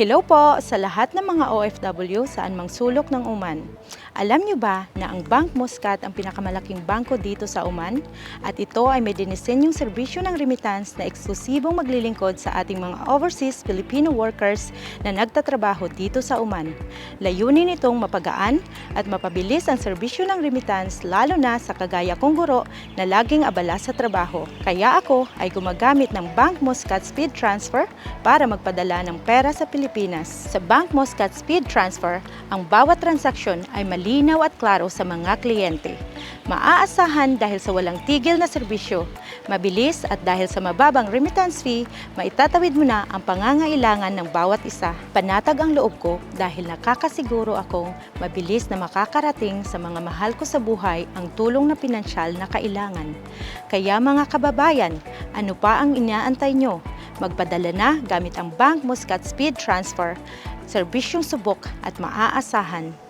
Hello po sa lahat ng mga OFW saan mang sulok ng Oman. Alam niyo ba na ang Bank Muscat ang pinakamalaking bangko dito sa Oman? At ito ay may dinisenyong serbisyo ng remittance na eksklusibong maglilingkod sa ating mga overseas Filipino workers na nagtatrabaho dito sa Oman. Layunin nitong mapagaan at mapabilis ang serbisyo ng remittance lalo na sa kagaya kong guro na laging abala sa trabaho. Kaya ako ay gumagamit ng Bank Muscat Speed Transfer para magpadala ng pera sa Pilipinas. Sa Bank Muscat Speed Transfer, ang bawat transaksyon ay malinaw at klaro sa mga kliyente. Maaasahan dahil sa walang tigil na serbisyo, mabilis at dahil sa mababang remittance fee, maitatawid mo na ang pangangailangan ng bawat isa. Panatag ang loob ko dahil nakakasiguro akong mabilis na makakarating sa mga mahal ko sa buhay ang tulong na pinansyal na kailangan. Kaya mga kababayan, ano pa ang inaantay nyo? Magpadala na gamit ang Bank Muscat Speed Transfer, serbisyong subok at maaasahan.